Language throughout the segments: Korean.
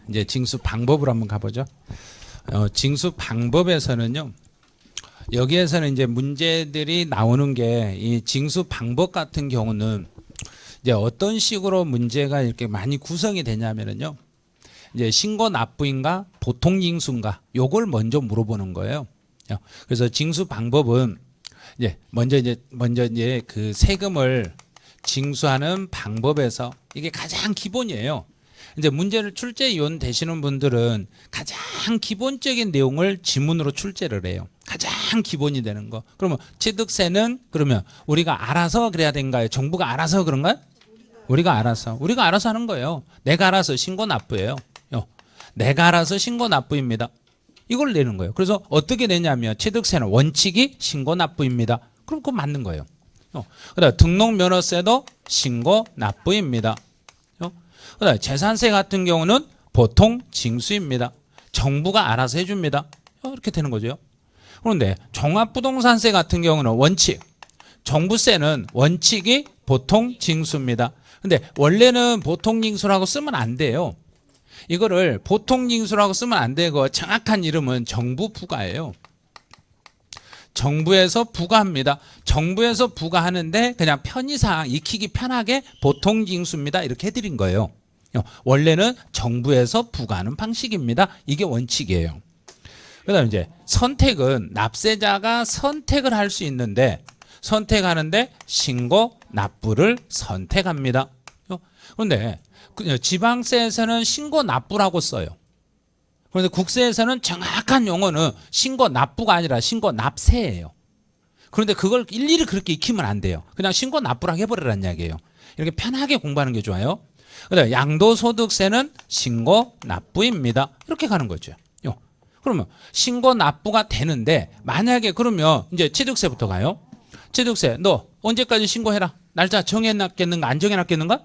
이제 징수 방법으로 한번 가보죠. 징수 방법에서는요. 여기에서는 이제 문제들이 나오는 게 이 징수 방법 같은 경우는 이제 어떤 식으로 문제가 이렇게 많이 구성이 되냐면은요. 이제 신고 납부인가 보통 징수인가 요걸 먼저 물어보는 거예요. 그래서 징수 방법은 먼저 이제 그 세금을 징수하는 방법에서 이게 가장 기본이에요. 이제 문제를 출제위원 되시는 분들은 가장 기본적인 내용을 지문으로 출제를 해요. 가장 기본이 되는 거. 그러면 취득세는 그러면 우리가 알아서 그래야 되는가요? 정부가 알아서 그런가요? 우리가 알아서 하는 거예요. 내가 알아서 신고 납부예요. 내가 알아서 신고 납부입니다. 이걸 내는 거예요. 그래서 어떻게 내냐면 취득세는 원칙이 신고 납부입니다. 그럼 그거 맞는 거예요. 그다음 등록면허세도 신고 납부입니다. 그다음 재산세 같은 경우는 보통 징수입니다. 정부가 알아서 해줍니다. 이렇게 되는 거죠. 그런데 종합부동산세 같은 경우는 원칙, 종부세는 원칙이 보통 징수입니다. 근데 원래는 보통 징수라고 쓰면 안 돼요. 이거를 보통 징수라고 쓰면 안 되고 정확한 이름은 정부 부과예요. 정부에서 부과합니다. 정부에서 부과하는데 그냥 편의상 익히기 편하게 보통 징수입니다. 이렇게 해드린 거예요. 원래는 정부에서 부과하는 방식입니다. 이게 원칙이에요. 그다음 이제 선택은 납세자가 선택을 할 수 있는데 선택하는데 신고 납부를 선택합니다. 그런데 지방세에서는 신고 납부라고 써요. 그런데 국세에서는 정확한 용어는 신고 납부가 아니라 신고 납세예요. 그런데 그걸 일일이 그렇게 익히면 안 돼요. 그냥 신고 납부라고 해버리라는 이야기예요. 이렇게 편하게 공부하는 게 좋아요. 그다음에 양도소득세는 신고 납부입니다. 이렇게 가는 거죠. 그러면 신고 납부가 되는데 만약에 그러면 이제 취득세부터 가요. 취득세 너 언제까지 신고해라. 날짜 정해놨겠는가 안 정해놨겠는가?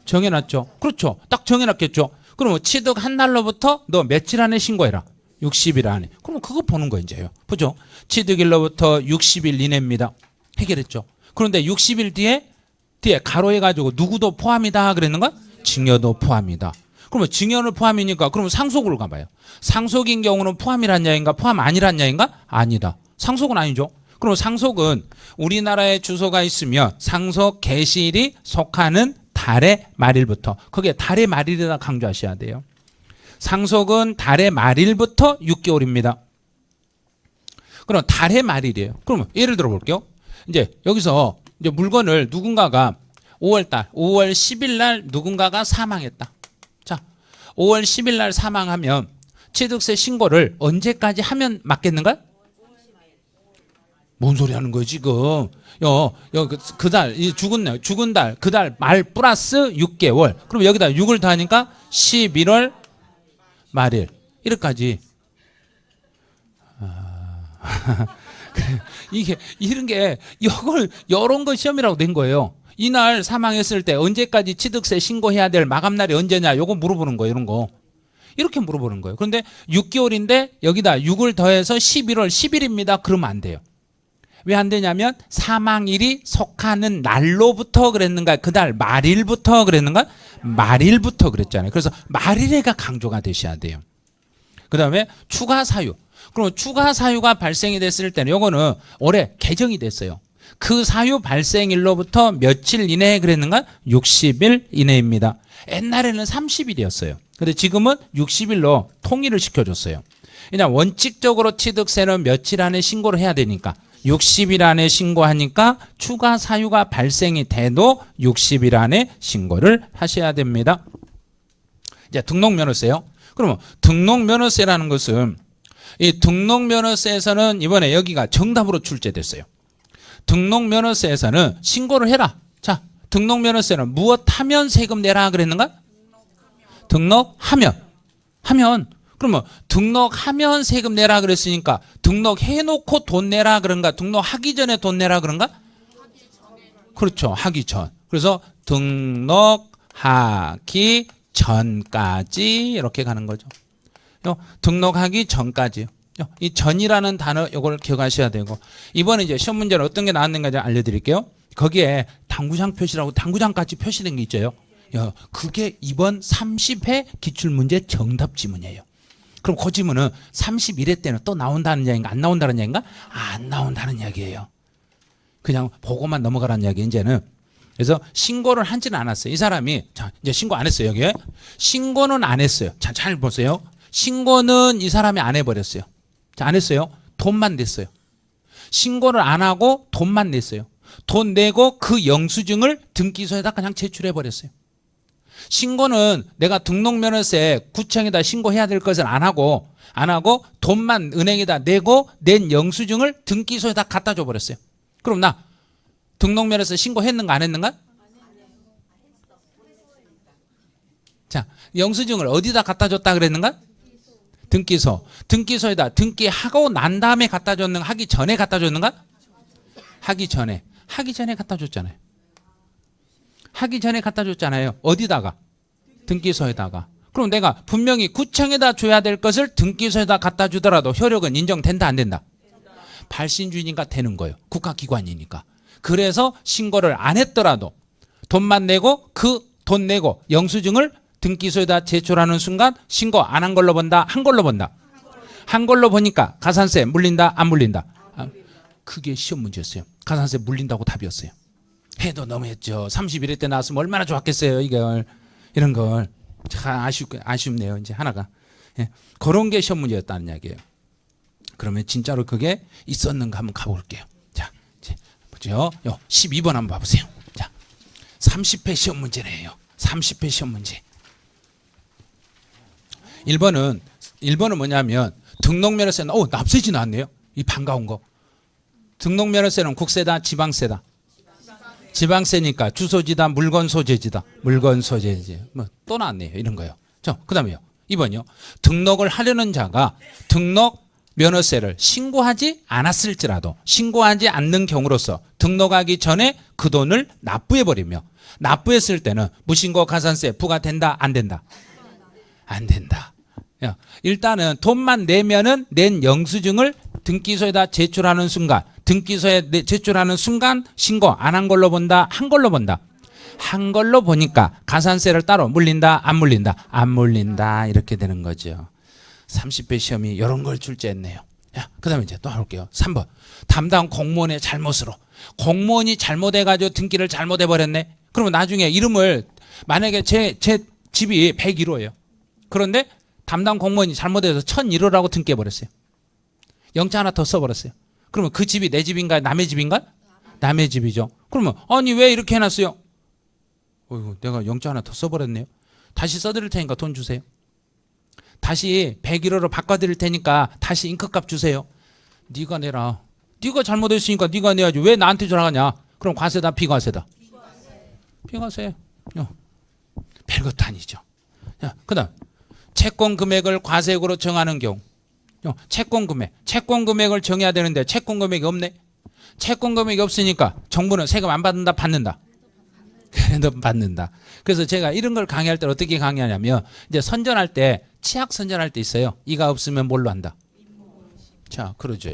정해놨죠. 그렇죠. 딱 정해놨겠죠. 그러면 취득한 날로부터 너 며칠 안에 신고해라. 60일 안에. 그러면 그거 보는 거예요. 이제요. 보죠. 취득일로부터 60일 이내입니다. 해결했죠. 그런데 60일 뒤에 가로해가지고 누구도 포함이다 그랬는가? 증여도 포함이다. 그러면 증여를 포함이니까 그러면 상속으로 가봐요. 상속인 경우는 포함이란 이야기인가? 포함 아니란 이야기인가? 아니다. 상속은 아니죠. 그럼 상속은 우리나라에 주소가 있으면 상속 개시일이 속하는 달의 말일부터 거기에 달의 말일이라 강조하셔야 돼요. 상속은 달의 말일부터 6개월입니다. 그럼 달의 말일이에요. 그러면 예를 들어 볼게요. 이제 여기서 이제 물건을 누군가가 5월 10일 날 누군가가 사망했다. 자, 5월 10일 날 사망하면 취득세 신고를 언제까지 하면 맞겠는가? 뭔 소리 하는 거야 지금? 그달 죽은 달 그 달 말 플러스 6개월. 그럼 여기다 6을 더하니까 11월 말일 1일까지. 이게 이런 게 이런 거 시험이라고 된 거예요. 이날 사망했을 때 언제까지 취득세 신고해야 될 마감날이 언제냐? 요거 물어보는 거예요. 이런 거. 이렇게 물어보는 거예요. 그런데 6개월인데 여기다 6을 더해서 11월 10일입니다. 그러면 안 돼요. 왜 안 되냐면 사망일이 속하는 날로부터 그랬는가? 그달 말일부터 그랬는가? 말일부터 그랬잖아요. 그래서 말일에가 강조가 되셔야 돼요. 그 다음에 추가 사유. 그럼 추가 사유가 발생이 됐을 때는 요거는 올해 개정이 됐어요. 그 사유 발생일로부터 며칠 이내에 그랬는가? 60일 이내입니다. 옛날에는 30일이었어요. 근데 지금은 60일로 통일을 시켜줬어요. 그냥 원칙적으로 취득세는 며칠 안에 신고를 해야 되니까 60일 안에 신고하니까 추가 사유가 발생이 돼도 60일 안에 신고를 하셔야 됩니다. 이제 등록면허세요. 그러면 등록면허세라는 것은 이 등록면허세에서는 이번에 여기가 정답으로 출제됐어요. 등록면허세에서는 신고를 해라. 자, 등록면허세는 무엇하면 세금 내라 그랬는가? 등록하면. 그러면 등록하면 세금 내라 그랬으니까 등록해놓고 돈 내라 그런가? 등록하기 전에 돈 내라 그런가? 그렇죠. 하기 전. 그래서 등록하기 전까지 이렇게 가는 거죠. 등록하기 전까지요. 이 전이라는 단어 이걸 기억하셔야 되고 이번에 이제 시험 문제는 어떤 게 나왔는가 알려드릴게요. 거기에 당구장 표시라고 당구장까지 표시된 게 있죠. 그게 이번 30회 기출문제 정답 지문이에요. 그럼 그 지문은 31회 때는 또 나온다는 이야기인가 안 나온다는 이야기인가? 안 나온다는 이야기예요. 그냥 보고만 넘어가라는 이야기 이제는. 그래서 신고를 하지는 않았어요. 이 사람이 자 이제 신고 안 했어요. 여기에 신고는 안 했어요. 자, 잘 보세요. 신고는 이 사람이 안 해버렸어요. 자, 안 했어요. 돈만 냈어요. 신고를 안 하고 돈만 냈어요. 돈 내고 그 영수증을 등기소에다 그냥 제출해버렸어요. 신고는 내가 등록면허세 구청에다 신고해야 될 것을 안 하고 돈만 은행에다 내고 낸 영수증을 등기소에다 갖다 줘버렸어요. 그럼 나 등록면허세 신고했는가 안 했는가? 자, 영수증을 어디다 갖다 줬다 그랬는가? 등기소에다 등기하고 난 다음에 갖다 줬는가? 하기 전에 갖다 줬는가? 하기 전에 갖다 줬잖아요. 하기 전에 갖다 줬잖아요. 어디다가? 등기소에다가. 그럼 내가 분명히 구청에다 줘야 될 것을 등기소에다 갖다 주더라도 효력은 인정된다 안 된다? 발신주의니까 되는 거예요. 국가기관이니까. 그래서 신고를 안 했더라도 돈만 내고 그 돈 내고 영수증을 등기소에다 제출하는 순간 신고 안 한 걸로 본다? 한 걸로 본다? 한 걸로 보니까 가산세 물린다? 안 물린다? 그게 시험 문제였어요. 가산세 물린다고 답이었어요. 해도 너무했죠. 31회 때 나왔으면 얼마나 좋았겠어요. 이런 걸. 참 아쉽네요. 이제 하나가. 예. 그런 게 시험 문제였다는 이야기예요. 그러면 진짜로 그게 있었는가 한번 가볼게요. 자, 이제 보죠. 12번 한번 봐보세요. 자, 30회 시험 문제네요. 30회 시험 문제. 1번은 뭐냐면 등록면허세는 납세지 나왔네요. 이 반가운 거. 등록면허세는 국세다, 지방세다. 지방세니까 주소지다, 물건 소재지다. 물건 소재지. 뭐 또 나왔네요. 이런 거요. 그다음에요. 2번이요. 등록을 하려는 자가 등록 면허세를 신고하지 않았을지라도 신고하지 않는 경우로서 등록하기 전에 그 돈을 납부해버리며 납부했을 때는 무신고 가산세 부과된다 안 된다? 안 된다. 일단은 돈만 내면은 낸 영수증을 등기소에다 제출하는 순간 제출하는 순간 신고 안 한 걸로 본다 한 걸로 본다? 한 걸로 보니까 가산세를 따로 물린다 안 물린다? 안 물린다 이렇게 되는 거죠. 30회 시험이 이런 걸 출제했네요. 그 다음에 이제 또 해볼게요. 3번. 담당 공무원의 잘못으로. 공무원이 잘못해가지고 등기를 잘못해버렸네. 그러면 나중에 이름을 만약에 제 집이 101호예요. 그런데 담당 공무원이 잘못해서 1001호라고 등기해버렸어요. 영자 하나 더 써버렸어요. 그러면 그 집이 내 집인가 남의 집인가? 남의 집이죠. 그러면 아니 왜 이렇게 해놨어요? 어이구, 내가 영자 하나 더 써버렸네요. 다시 써드릴 테니까 돈 주세요. 다시 101호로 바꿔드릴 테니까 다시 잉크값 주세요. 네가 내라. 네가 잘못했으니까 네가 내야지. 왜 나한테 전화가냐? 그럼 과세다 비과세다? 비과세. 별것도 아니죠. 그 다음 채권 금액을 과세액으로 정하는 경우. 채권 금액을 정해야 되는데 채권 금액이 없네. 채권 금액이 없으니까 정부는 세금 안 받는다 받는다? 그래도 받는다. 그래서 제가 이런 걸 강의할 때 어떻게 강의하냐면 이제 선전할 때 치약 선전할 때 있어요. 이가 없으면 뭘로 한다? 자, 그러죠.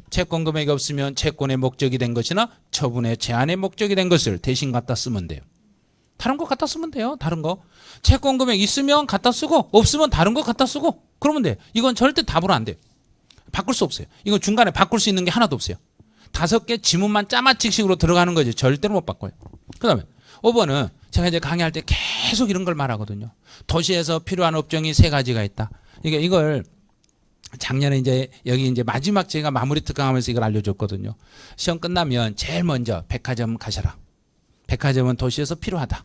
채권 금액이 없으면 채권의 목적이 된 것이나 처분의 제한의 목적이 된 것을 대신 갖다 쓰면 돼요. 다른 거 갖다 쓰면 돼요. 다른 거. 채권 금액 있으면 갖다 쓰고 없으면 다른 거 갖다 쓰고 그러면 돼요. 이건 절대 답으로 안 돼요. 바꿀 수 없어요. 이건 중간에 바꿀 수 있는 게 하나도 없어요. 5개 지문만 짜맞찍식으로 들어가는 거지 절대로 못 바꿔요. 그 다음에 5번은 제가 이제 강의할 때 계속 이런 걸 말하거든요. 도시에서 필요한 업종이 3가지가 있다. 이걸 작년에 이제 여기 이제 마지막 제가 마무리 특강하면서 이걸 알려줬거든요. 시험 끝나면 제일 먼저 백화점 가셔라. 백화점은 도시에서 필요하다.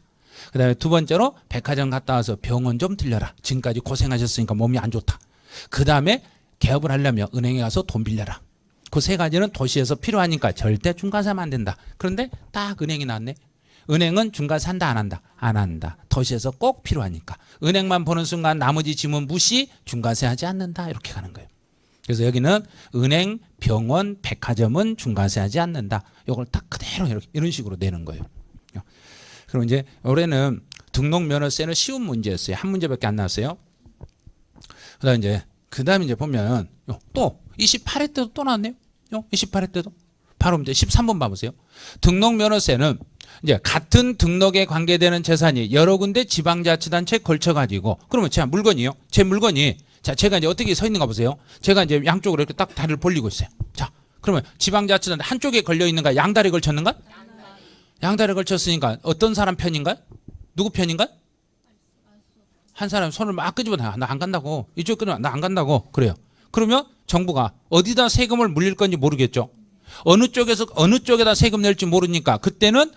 그 다음에 두 번째로 백화점 갔다 와서 병원 좀 들려라. 지금까지 고생하셨으니까 몸이 안 좋다. 그 다음에 개업을 하려면 은행에 가서 돈 빌려라. 그 3가지는 도시에서 필요하니까 절대 중과세하면 안 된다. 그런데 딱 은행이 나왔네. 은행은 중과세 한다 안 한다? 안 한다. 도시에서 꼭 필요하니까. 은행만 보는 순간 나머지 지문 무시 중과세 하지 않는다. 이렇게 가는 거예요. 그래서 여기는 은행, 병원, 백화점은 중과세 하지 않는다. 이걸 딱 그대로 이런 식으로 내는 거예요. 그럼 이제 올해는 등록면허세는 쉬운 문제였어요. 한 문제밖에 안 나왔어요. 그다음에 이제 보면 또 28회 때도 또 나왔네요. 28회 때도. 바로 이제 13번 봐보세요. 등록면허세는 이제 같은 등록에 관계되는 재산이 여러 군데 지방자치단체에 걸쳐가지고 그러면 제 물건이요. 제 물건이 자 제가 이제 어떻게 서 있는가 보세요. 제가 이제 양쪽으로 이렇게 딱 다리를 벌리고 있어요. 자 그러면 지방자치단체 한쪽에 걸려 있는가 양다리 걸쳤는가? 양다리 걸쳤으니까 어떤 사람 편인가? 누구 편인가? 한 사람 손을 막 끄집어 나 안 간다고 이쪽 끊으면 나 안 간다고 그래요. 그러면 정부가 어디다 세금을 물릴 건지 모르겠죠. 어느 쪽에다 세금 낼지 모르니까 그때는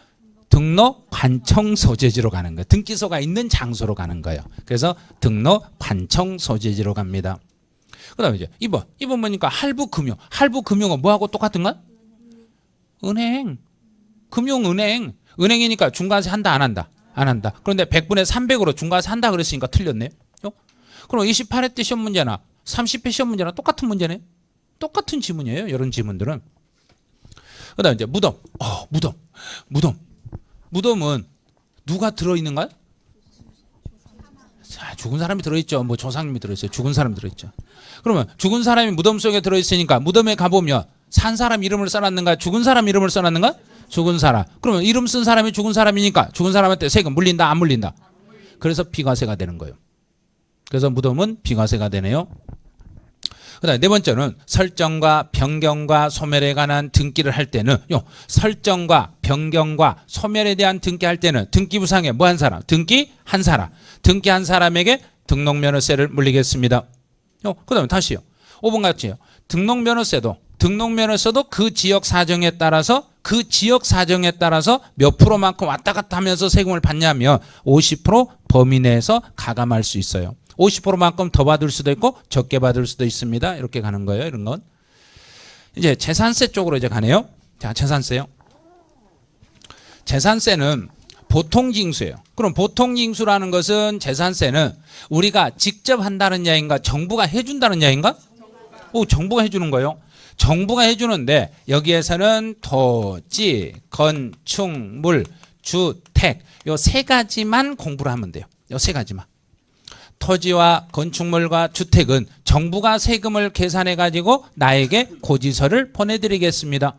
등록 관청 소재지로 가는 거예요. 등기소가 있는 장소로 가는 거예요. 그래서 등록 관청 소재지로 갑니다. 그다음에 이제 2번 보니까 할부금융. 할부금융은 뭐하고 똑같은가? 은행. 금융은행. 은행이니까 중과세 한다 안 한다? 안 한다. 그런데 100분의 300으로 중과세 한다 그랬으니까 틀렸네요. 그럼 28회 때 시험 문제나 30회 시험 문제나 똑같은 문제네. 똑같은 지문이에요. 이런 지문들은. 그다음 이제 무덤. 무덤은 누가 들어있는가요? 자, 죽은 사람이 들어있죠. 뭐 조상님이 들어있어요. 죽은 사람이 들어있죠. 그러면 죽은 사람이 무덤 속에 들어있으니까 무덤에 가보면 산 사람 이름을 써놨는가? 죽은 사람 이름을 써놨는가? 죽은 사람. 그러면 이름 쓴 사람이 죽은 사람이니까 죽은 사람한테 세금 물린다 안 물린다? 그래서 비과세가 되는 거예요. 그래서 무덤은 비과세가 되네요. 그다음에 네 번째는 설정과 변경과 소멸에 관한 등기를 할 때는 설정과 변경과 소멸에 대한 등기할 때는 등기부상에 뭐 한 사람? 등기한 사람. 등기한 사람에게 등록면허세를 물리겠습니다. 그다음에 다시요. 5번 같이요. 등록면허세도 그 지역 사정에 따라서 몇 프로만큼 왔다 갔다 하면서 세금을 받냐면 50% 범위 내에서 가감할 수 있어요. 50%만큼 더 받을 수도 있고 적게 받을 수도 있습니다. 이렇게 가는 거예요. 이런 건. 이제 재산세 쪽으로 이제 가네요. 자, 재산세요. 재산세는 보통징수예요. 그럼 보통징수라는 것은 재산세는 우리가 직접 한다는 이야기인가 정부가 해준다는 이야기인가? 정부가 해주는 거예요. 정부가 해주는데 여기에서는 토지, 건축물, 주택 요 세 가지만 공부를 하면 돼요. 요 세 가지만. 토지와 건축물과 주택은 정부가 세금을 계산해 가지고 나에게 고지서를 보내드리겠습니다.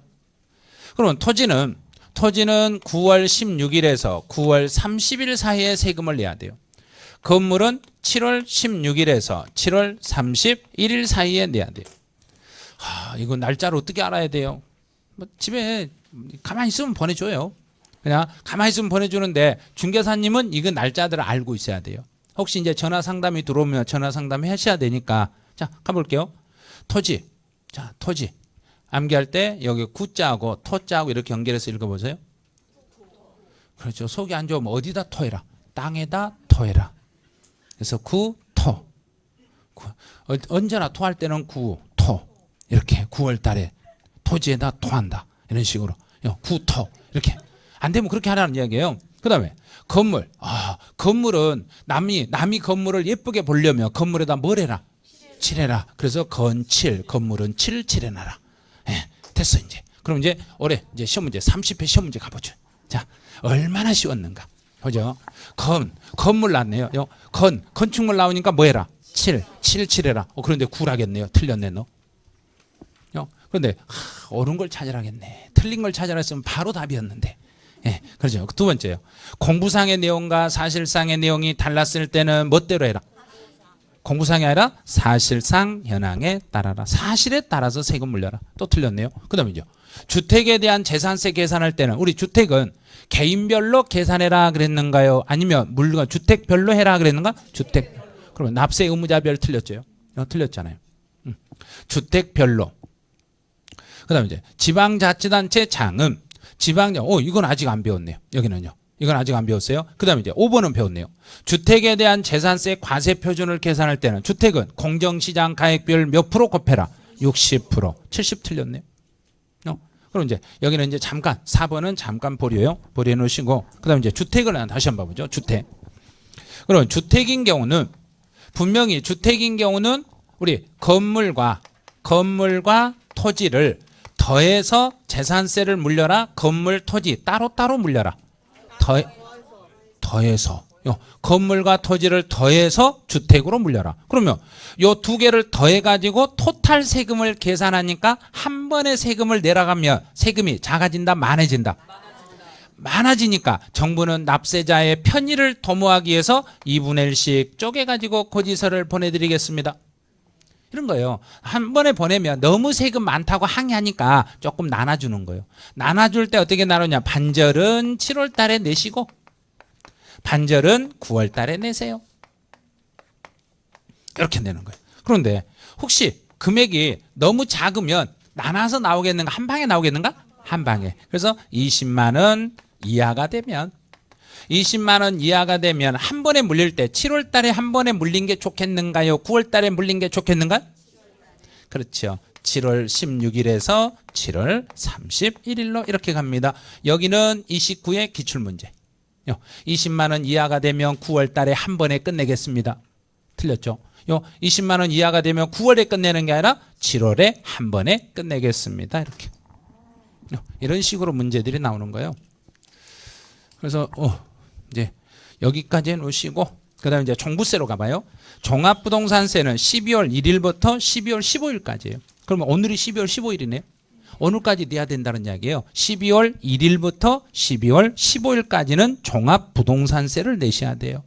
그러면 토지는 9월 16일에서 9월 30일 사이에 세금을 내야 돼요. 건물은 7월 16일에서 7월 31일 사이에 내야 돼요. 이거 날짜를 어떻게 알아야 돼요? 뭐 집에 가만히 있으면 보내줘요. 그냥 가만히 있으면 보내주는데 중개사님은 이거 날짜들을 알고 있어야 돼요. 혹시 이제 전화 상담이 들어오면 전화 상담 하셔야 되니까. 자, 가볼게요. 토지. 자, 토지. 암기할 때 여기 구자하고 토자하고 이렇게 연결해서 읽어보세요. 그렇죠. 속이 안 좋으면 어디다 토해라? 땅에다 토해라. 그래서 구, 토. 언제나 토할 때는 구, 토. 이렇게 9월 달에 토지에다 토한다. 이런 식으로. 구, 토. 이렇게. 안 되면 그렇게 하라는 이야기예요. 그 다음에 건물. 건물은 남이 건물을 예쁘게 보려면 건물에다 뭘 해라? 칠해라. 그래서 건칠. 건물은 칠해놔라. 예, 됐어 이제. 그럼 이제 올해 이제 시험 문제 30회 시험 문제 가보죠. 자, 얼마나 쉬웠는가. 보죠. 건물 나왔네요. 건축물 나오니까 뭐 해라? 칠해라. 그런데 구라겠네요. 틀렸네 너. 그런데 옳은 걸 찾으라겠네. 틀린 걸 찾으라 했으면 바로 답이었는데. 예, 그렇죠. 두 번째요. 공부상의 내용과 사실상의 내용이 달랐을 때는 멋대로 해라. 공부상이 아니라 사실상 현황에 따라라. 사실에 따라서 세금 물려라. 또 틀렸네요. 그 다음에요. 주택에 대한 재산세 계산할 때는 우리 주택은 개인별로 계산해라 그랬는가요? 아니면 물건 주택별로 해라 그랬는가? 주택. 그러면 납세 의무자별 틀렸죠. 틀렸잖아요. 주택별로. 그 다음에 이제 지방자치단체 장음. 이건 아직 안 배웠네요. 여기는요. 이건 아직 안 배웠어요. 그 다음에 이제 5번은 배웠네요. 주택에 대한 재산세 과세 표준을 계산할 때는 주택은 공정시장 가액비율 몇 프로 곱해라? 60%. 70 틀렸네요. 그럼 이제 여기는 이제 잠깐 4번은 잠깐 보려요. 보려 놓으시고 그 다음에 이제 주택을 다시 한번 봐보죠. 주택. 그럼 주택인 경우는 분명히 주택인 경우는 우리 건물과 토지를 더해서 재산세를 물려라. 건물, 토지 따로따로 물려라. 더해서. 건물과 토지를 더해서 주택으로 물려라. 그러면 요 두 개를 더해가지고 토탈 세금을 계산하니까 한 번에 세금을 내려가면 세금이 작아진다, 많아진다? 많아지니까 정부는 납세자의 편의를 도모하기 위해서 2분의 1씩 쪼개가지고 고지서를 보내드리겠습니다. 이런 거예요. 한 번에 보내면 너무 세금 많다고 항의하니까 조금 나눠주는 거예요. 나눠줄 때 어떻게 나누냐. 반절은 7월 달에 내시고 반절은 9월 달에 내세요. 이렇게 내는 거예요. 그런데 혹시 금액이 너무 작으면 나눠서 나오겠는가? 한 방에 나오겠는가? 한 방에. 그래서 20만 원 이하가 되면 20만 원 이하가 되면 한 번에 물릴 때 7월 달에 한 번에 물린 게 좋겠는가요? 9월 달에 물린 게 좋겠는가? 그렇죠. 7월 16일에서 7월 31일로 이렇게 갑니다. 여기는 29의 기출문제. 20만 원 이하가 되면 9월 달에 한 번에 끝내겠습니다. 틀렸죠? 20만 원 이하가 되면 9월에 끝내는 게 아니라 7월에 한 번에 끝내겠습니다. 이렇게. 이런 식으로 문제들이 나오는 거예요. 그래서 이제 여기까지 놓으시고 그다음에 이제 종부세로 가봐요. 종합부동산세는 12월 1일부터 12월 15일까지예요. 그러면 오늘이 12월 15일이네요. 오늘까지 내야 된다는 이야기예요. 12월 1일부터 12월 15일까지는 종합부동산세를 내셔야 돼요.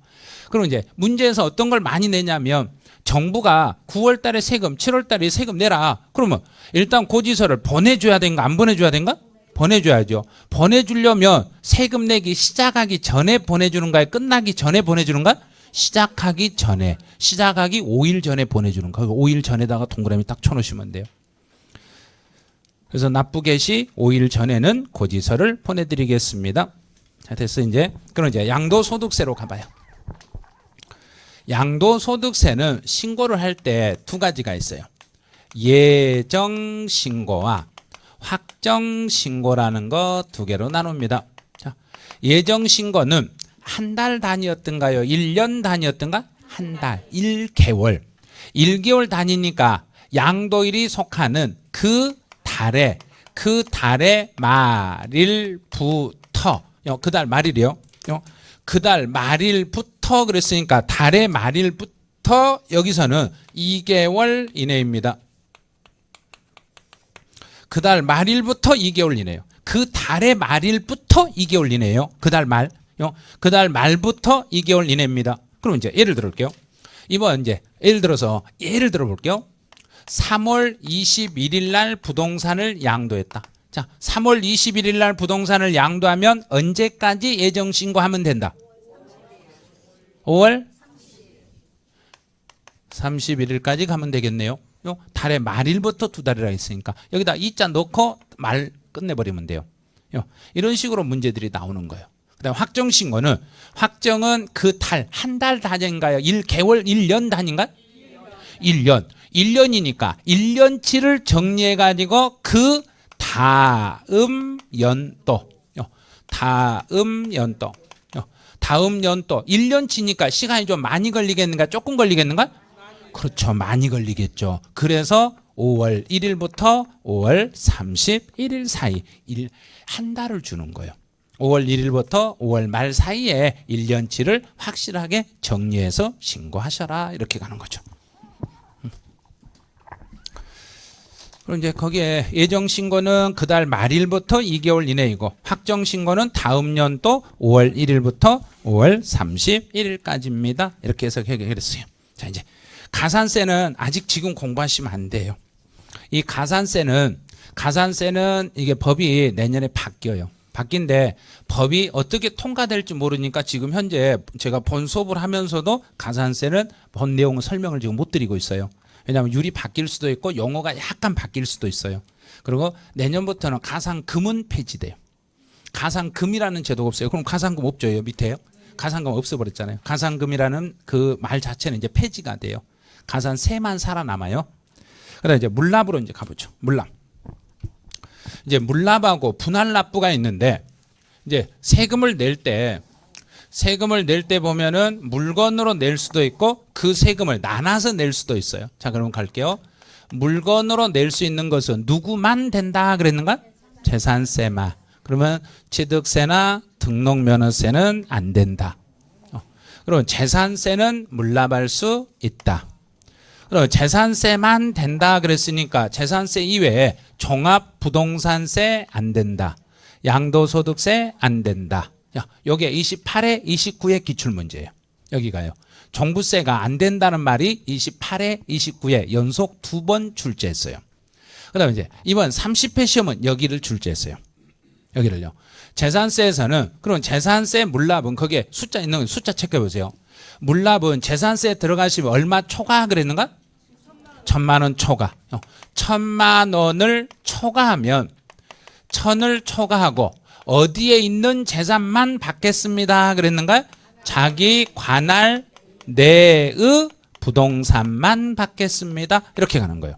그럼 이제 문제에서 어떤 걸 많이 내냐면 정부가 9월 달에 세금, 7월 달에 세금 내라. 그러면 일단 고지서를 보내줘야 되는가 안 보내줘야 되는가? 보내줘야죠. 보내주려면 세금 내기 시작하기 전에 보내주는가요? 끝나기 전에 보내주는가? 시작하기 전에. 시작하기 5일 전에 보내주는 거. 5일 전에다가 동그라미 딱 쳐놓으시면 돼요. 그래서 납부개 시 5일 전에는 고지서를 보내드리겠습니다. 자, 됐어 이제. 그럼 이제 양도소득세로 가봐요. 양도소득세는 신고를 할 때 두 가지가 있어요. 예정신고와 확정신고라는 거 두 개로 나눕니다. 자, 예정신고는 한 달 단위였던가요? 1년 단위였던가? 한 달, 1개월. 1개월 단위니까 양도일이 속하는 그 달의 말일부터 그 달 말일이요. 그 달 말일부터 그랬으니까 달의 말일부터 여기서는 2개월 이내입니다. 그 달 말일부터 2개월 이내요. 그 달의 말일부터 2개월 이내예요. 그 달 말. 그 달 말부터 2개월 이내입니다. 그럼 이제 예를 들어볼게요. 이번 이제 예를 들어 볼게요. 3월 21일 날 부동산을 양도했다. 자, 3월 21일 날 부동산을 양도하면 언제까지 예정 신고하면 된다? 5월 31일까지 가면 되겠네요. 달의 말일부터 두 달이라 했으니까 여기다 이자 넣고 말 끝내버리면 돼요. 이런 식으로 문제들이 나오는 거예요. 그다음 확정신고는 확정은 그 달, 한 달 단위인가요? 1개월, 1년 단위인가? 1년. 1년이니까 1년치를 정리해가지고 그 다음 연도. 다음 연도. 1년치니까 시간이 좀 많이 걸리겠는가? 조금 걸리겠는가? 그렇죠. 많이 걸리겠죠. 그래서 5월 1일부터 5월 31일 사이 한 달을 주는 거예요. 5월 1일부터 5월 말 사이에 1년치를 확실하게 정리해서 신고하셔라. 이렇게 가는 거죠. 그럼 이제 거기에 예정신고는 그 달 말일부터 2개월 이내이고 확정신고는 다음 연도 5월 1일부터 5월 31일까지입니다. 이렇게 해서 해결했어요. 자, 이제 가산세는 아직 지금 공부하시면 안 돼요. 이 가산세는 이게 법이 내년에 바뀌어요. 바뀐데 법이 어떻게 통과될지 모르니까 지금 현재 제가 본 수업을 하면서도 가산세는 본 내용을 설명을 지금 못 드리고 있어요. 왜냐하면 율이 바뀔 수도 있고 용어가 약간 바뀔 수도 있어요. 그리고 내년부터는 가산금은 폐지돼요. 가산금이라는 제도가 없어요. 그럼 가산금 없죠. 밑에요. 가산금 없어버렸잖아요. 가산금이라는 그 말 자체는 이제 폐지가 돼요. 가산세만 살아남아요. 그다음에 이제 물납으로 이제 가보죠. 물납. 이제 물납하고 분할납부가 있는데 이제 세금을 낼 때 보면은 물건으로 낼 수도 있고 그 세금을 나눠서 낼 수도 있어요. 자, 그럼 갈게요. 물건으로 낼 수 있는 것은 누구만 된다 그랬는가? 재산세만. 그러면 취득세나 등록면허세는 안 된다. 그럼 재산세는 물납할 수 있다. 그럼 재산세만 된다 그랬으니까 재산세 이외에 종합부동산세 안 된다. 양도소득세 안 된다. 요게 28회, 29회 기출문제예요. 여기가요. 종부세가 안 된다는 말이 28회, 29회 연속 2번 출제했어요. 그 다음에 이제 이번 30회 시험은 여기를 출제했어요. 여기를요. 재산세에서는 그럼 재산세 물납은 거기에 숫자 있는 거 숫자 체크해보세요. 물납은 재산세에 들어가시면 얼마 초과 그랬는가? 1,000만 원 초과. 1,000만 원을 초과하면 1,000을 초과하고 어디에 있는 재산만 받겠습니다 그랬는가? 자기 관할 내의 부동산만 받겠습니다. 이렇게 가는 거예요.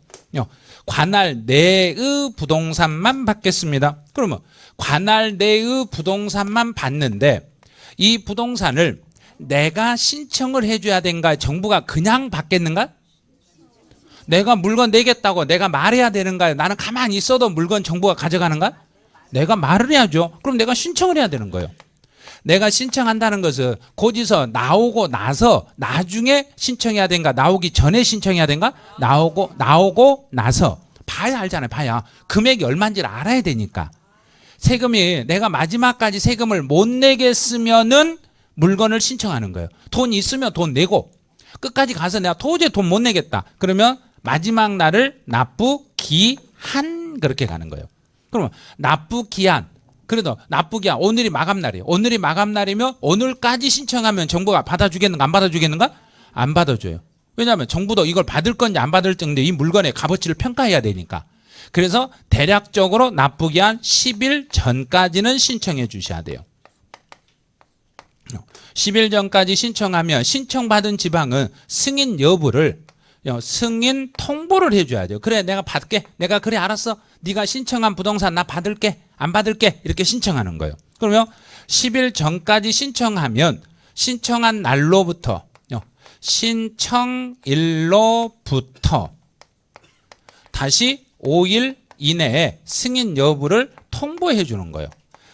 관할 내의 부동산만 받겠습니다. 그러면 관할 내의 부동산만 받는데 이 부동산을 내가 신청을 해줘야 되는가? 정부가 그냥 받겠는가? 내가 물건 내겠다고 내가 말해야 되는가요? 나는 가만히 있어도 물건 정부가 가져가는가? 내가 말을 해야죠. 그럼 내가 신청을 해야 되는 거예요. 내가 신청한다는 것은 고지서 나오고 나서 나중에 신청해야 되는가? 나오기 전에 신청해야 되는가? 나오고 나서 봐야 알잖아요. 봐야 금액이 얼마인지를 알아야 되니까. 세금이 내가 마지막까지 세금을 못 내겠으면은 물건을 신청하는 거예요. 돈 있으면 돈 내고 끝까지 가서 내가 도저히 돈 못 내겠다. 그러면 마지막 날을 납부기한 그렇게 가는 거예요. 그러면 납부기한 그래도 납부기한 오늘이 마감날이에요. 오늘이 마감날이면 오늘까지 신청하면 정부가 받아주겠는가 안 받아주겠는가? 안 받아줘요. 왜냐하면 정부도 이걸 받을 건지 안 받을 건지 이 물건의 값어치를 평가해야 되니까. 그래서 대략적으로 납부기한 10일 전까지는 신청해 주셔야 돼요. 10일 전까지 신청하면 신청받은 지방은 승인 여부를 승인 통보를 해줘야죠. 그래 내가 받게 내가 그래 알았어 네가 신청한 부동산 나 받을게 안 받을게 이렇게 신청하는 거예요. 그러면 10일 전까지 신청하면 신청한 날로부터 신청일로부터 다시 5일 이내에 승인 여부를 통보해 주는 거예요.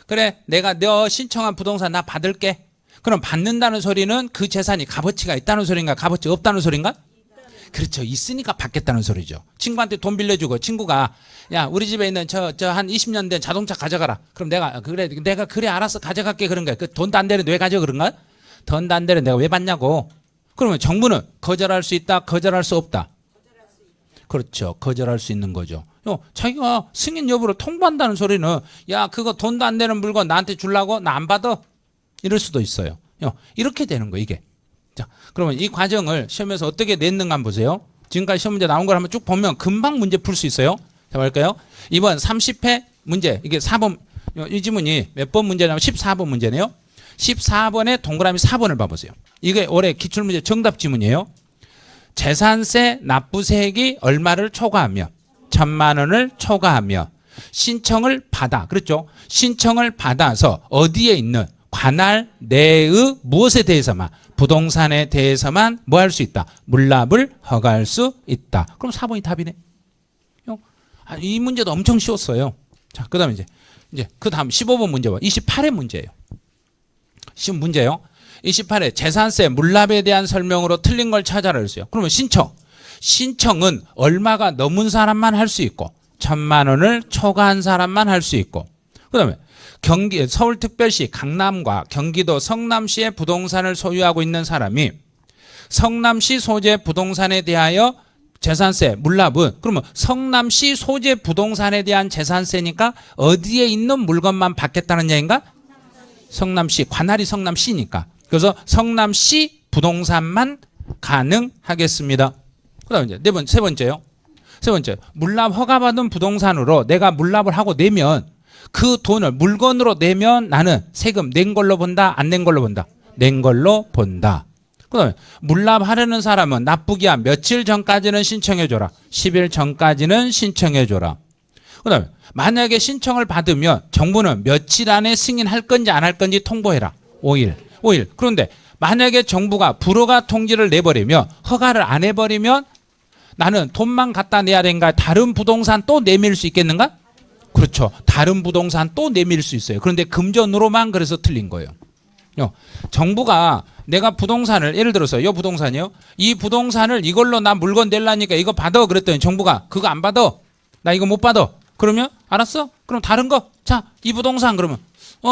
그래 내가 너 신청한 부동산 나 받을게. 그럼 받는다는 소리는 그 재산이 값어치가 있다는 소린가 값어치 없다는 소린가? 그렇죠. 있으니까 받겠다는 소리죠. 친구한테 돈 빌려주고 친구가 야 우리 집에 있는 저 한 20년 된 자동차 가져가라. 그럼 내가 그래 알았어 가져갈게 그런 거야. 그 돈도 안 되는데 왜 가져 그런가? 돈도 안 되는데 내가 왜 받냐고. 그러면 정부는 거절할 수 있다 거절할 수 없다. 그렇죠. 거절할 수 있는 거죠. 자기가 승인 여부를 통보한다는 소리는 야 그거 돈도 안 되는 물건 나한테 주려고 나 안 받아 이럴 수도 있어요. 이렇게 되는 거예요 이게. 자, 그러면 이 과정을 시험에서 어떻게 냈는가 한번 보세요. 지금까지 시험 문제 나온 걸 한번 쭉 보면 금방 문제 풀 수 있어요. 자, 볼까요? 이번 30회 문제 이게 4번 이 지문이 몇 번 문제냐면 14번 문제네요. 14번에 동그라미 4번을 봐보세요. 이게 올해 기출문제 정답 지문이에요. 재산세 납부세액이 얼마를 초과하며 1,000만 원을 초과하며 신청을 받아 그렇죠? 신청을 받아서 어디에 있는 관할 내의 무엇에 대해서만 부동산에 대해서만 뭐 할 수 있다? 물납을 허가할 수 있다. 그럼 4번이 답이네. 이 문제도 엄청 쉬웠어요. 자, 그다음에 이제 그다음 15번 문제 봐. 28회 문제예요. 시험 문제요. 28회 재산세 물납에 대한 설명으로 틀린 걸 찾아라 했어요. 그러면 신청은 얼마가 넘은 사람만 할 수 있고 1,000만 원을 초과한 사람만 할 수 있고 그다음에 서울특별시 강남과 경기도 성남시의 부동산을 소유하고 있는 사람이 성남시 소재 부동산에 대하여 재산세 물납은 그러면 성남시 소재 부동산에 대한 재산세니까 어디에 있는 물건만 받겠다는 얘기인가? 성남시 관할이 성남시니까 그래서 성남시 부동산만 가능하겠습니다. 그다음 이제 세 번째요. 물납 허가받은 부동산으로 내가 물납을 하고 내면 그 돈을 물건으로 내면 나는 세금 낸 걸로 본다 안 낸 걸로 본다 낸 걸로 본다. 그다음에 물납하려는 사람은 납부기한 며칠 전까지는 신청해줘라 10일 전까지는 신청해줘라. 그다음에 만약에 신청을 받으면 정부는 며칠 안에 승인할 건지 안 할 건지 통보해라 5일. 그런데 만약에 정부가 불허가 통지를 내버리면 허가를 안 해버리면 나는 돈만 갖다 내야 되는가 다른 부동산 또 내밀 수 있겠는가? 그렇죠. 다른 부동산 또 내밀 수 있어요. 그런데 금전으로만 그래서 틀린 거예요. 정부가 내가 부동산을 예를 들어서 이 부동산이요. 이 부동산을 이걸로 나 물건 내려니까 이거 받아 그랬더니 정부가 그거 안 받아. 나 이거 못 받아. 그러면 알았어? 그럼 다른 거. 자, 이 부동산 그러면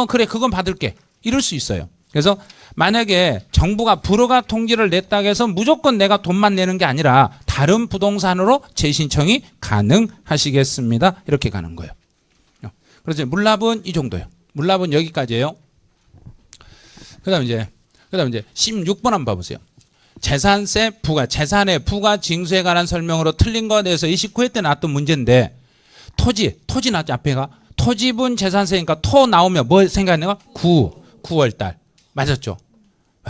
그래 그건 받을게. 이럴 수 있어요. 그래서 만약에 정부가 불허가 통지를 냈다고 해서 무조건 내가 돈만 내는 게 아니라 다른 부동산으로 재신청이 가능하시겠습니다. 이렇게 가는 거예요. 그래서 물납은 이 정도예요. 물납은 여기까지예요. 그다음 이제 16번 한번 봐보세요. 재산세 부과, 재산의 부과 징수에 관한 설명으로 틀린 거에 대해서 29회 때 나왔던 문제인데 토지 나왔죠. 앞에가 토지분 재산세니까 토 나오면 뭐 생각하는가? 9월달 맞았죠.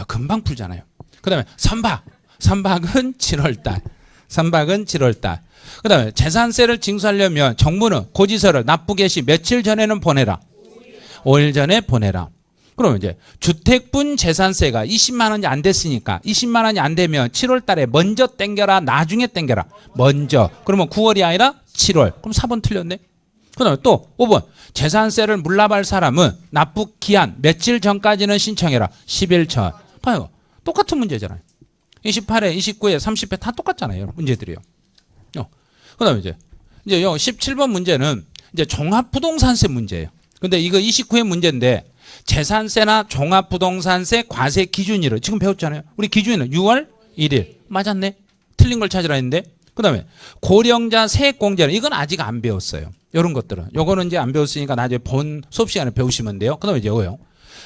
금방 풀잖아요. 그다음에 선박은 7월달. 그다음에 재산세를 징수하려면 정부는 고지서를 납부 개시 며칠 전에는 보내라. 5일 전에 보내라. 그러면 이제 주택분 재산세가 20만 원이 안 됐으니까 20만 원이 안 되면 7월 달에 먼저 땡겨라, 나중에 땡겨라. 먼저. 그러면 9월이 아니라 7월. 그럼 4번 틀렸네. 그다음에 또 5번. 재산세를 물납할 사람은 납부 기한 며칠 전까지는 신청해라. 10일 전. 봐요. 똑같은 문제잖아요. 28회, 29회, 30회 다 똑같잖아요. 문제들이요. 그다음에 이제 17번 문제는 이제 종합부동산세 문제예요. 근데 이거 29회 문제인데 재산세나 종합부동산세 과세 기준일을 지금 배웠잖아요. 우리 기준일은 6월 1일. 맞았네. 틀린 걸 찾으라 했는데. 그다음에 고령자 세액공제는 이건 아직 안 배웠어요. 이런 것들은. 요거는 이제 안 배웠으니까 나중에 본 수업 시간에 배우시면 돼요. 그다음에 이제 이거요.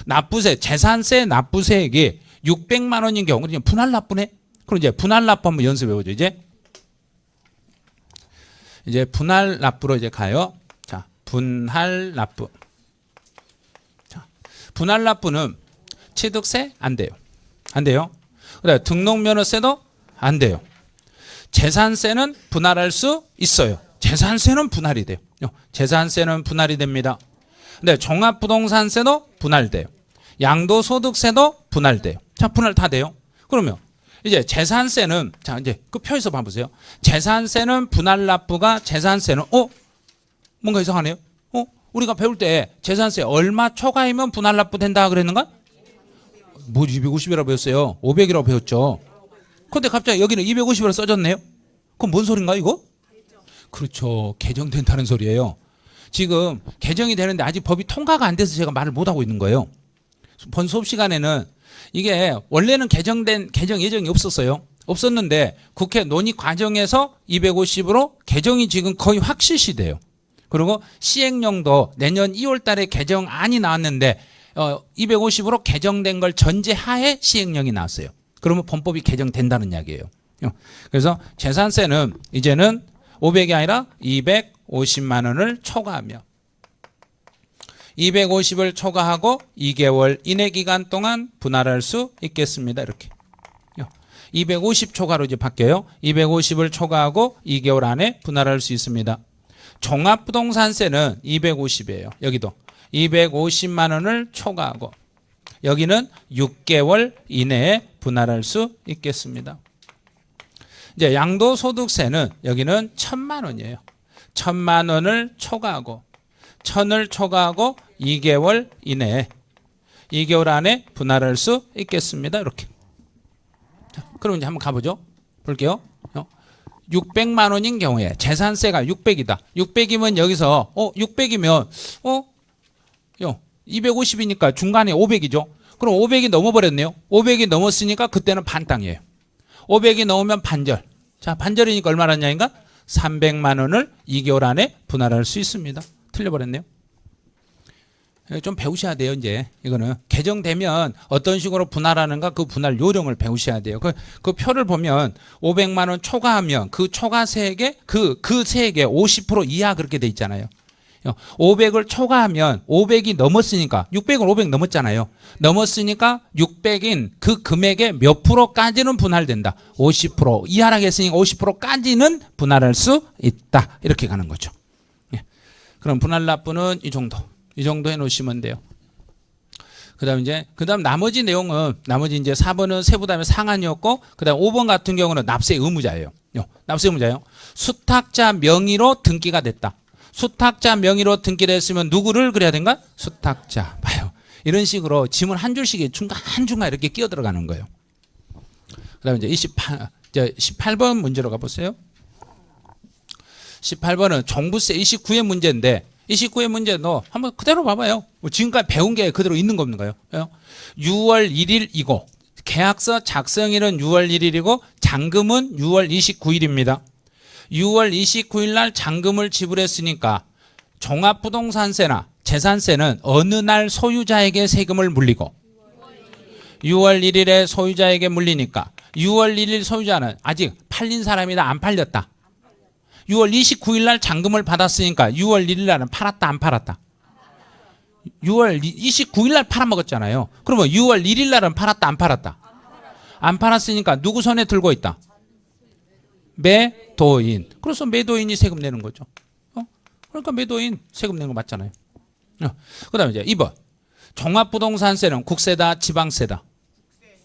납부세, 재산세 납부세액이 600만 원인 경우 그냥 분할 납부네. 그럼 이제 분할 납부 한번 연습해 보죠. 이제 분할 납부로 이제 가요. 자, 분할 납부. 자, 분할 납부는 취득세 안 돼요. 안 돼요. 그다음에 등록면허세도 안 돼요. 재산세는 분할할 수 있어요. 재산세는 분할이 돼요. 재산세는 분할이 됩니다. 근데 종합부동산세도 분할돼요. 양도소득세도 분할돼요. 자, 분할 다 돼요. 그러면 이제 재산세는 자 이제 그 표에서 봐보세요. 재산세는 분할 납부가 재산세는 뭔가 이상하네요. 우리가 배울 때 재산세 얼마 초과이면 분할 납부 된다 그랬는가? 뭐 250이라고 배웠어요. 500이라고 배웠죠. 근데 갑자기 여기는 250이라고 써졌네요. 그럼 뭔 소린가 이거? 그렇죠. 개정된다는 소리예요. 지금 개정이 되는데 아직 법이 통과가 안 돼서 제가 말을 못하고 있는 거예요. 본 수업 시간에는 이게 원래는 개정 예정이 없었는데 국회 논의 과정에서 250으로 개정이 지금 거의 확 실시돼요. 그리고 시행령도 내년 2월 달에 개정안이 나왔는데 250으로 개정된 걸 전제하에 시행령이 나왔어요. 그러면 본법이 개정된다는 이야기예요. 그래서 재산세는 이제는 500이 아니라 250만 원을 초과하며 250을 초과하고 2개월 이내 기간 동안 분할할 수 있겠습니다. 이렇게 250 초과로 이제 바뀌어요. 250을 초과하고 2개월 안에 분할할 수 있습니다. 종합부동산세는 250이에요. 여기도 250만 원을 초과하고 여기는 6개월 이내에 분할할 수 있겠습니다. 이제 양도소득세는 여기는 1,000만 원이에요. 1,000만 원을 초과하고 1,000을 초과하고 2개월 이내에 2개월 안에 분할할 수 있겠습니다. 이렇게. 자, 그럼 이제 한번 가보죠. 볼게요. 600만 원인 경우에 재산세가 600이다. 600이면 여기서 600이면 250이니까 중간에 500이죠. 그럼 500이 넘어버렸네요. 500이 넘었으니까 그때는 반땅이에요. 500이 넘으면 반절. 자, 반절이니까 얼마라냐인가? 300만 원을 2개월 안에 분할할 수 있습니다. 틀려버렸네요. 좀 배우셔야 돼요. 이제 이거는 개정되면 어떤 식으로 분할하는가 그 분할 요령을 배우셔야 돼요. 그 표를 보면 500만 원 초과하면 그 초과 세액의 그 세액의 50% 이하 그렇게 돼 있잖아요. 500을 초과하면 500이 넘었으니까 600을 500 넘었잖아요. 넘었으니까 600인 그 금액의 몇 프로까지는 분할된다. 50% 이하라고 했으니까 50%까지는 분할할 수 있다. 이렇게 가는 거죠. 그럼 분할 납부는 이 정도 해 놓으시면 돼요. 그다음 나머지 내용은 이제 4번은 세부담의 상한이었고 그다음 5번 같은 경우는 납세 의무자예요. 납세 의무자예요. 수탁자 명의로 등기가 됐다. 수탁자 명의로 등기됐으면 누구를 그려야 된가? 수탁자. 봐요. 이런 식으로 지문 한 줄씩 중간중간 이렇게 끼어 들어가는 거예요. 그다음에 이제 18번 문제로 가보세요. 18번은 종부세 29의 문제인데 29의 문제도 한번 그대로 봐봐요. 지금까지 배운 게 그대로 있는 거 없는 거예요. 6월 1일이고 계약서 작성일은 6월 1일이고 잔금은 6월 29일입니다. 6월 29일 날 잔금을 지불했으니까 종합부동산세나 재산세는 어느 날 소유자에게 세금을 물리고 6월 1일에 소유자에게 물리니까 6월 1일 소유자는 아직 팔린 사람이다 안 팔렸다. 6월 29일 날 잔금을 받았으니까 6월 1일 날은 팔았다 안 팔았다. 6월 29일 날 팔아먹었잖아요. 그러면 6월 1일 날은 팔았다 안 팔았다. 안 팔았으니까 누구 손에 들고 있다. 매도인. 그래서 매도인이 세금 내는 거죠. 그러니까 매도인 세금 내는 거 맞잖아요. 그 다음에 이제 2번. 종합부동산세는 국세다 지방세다.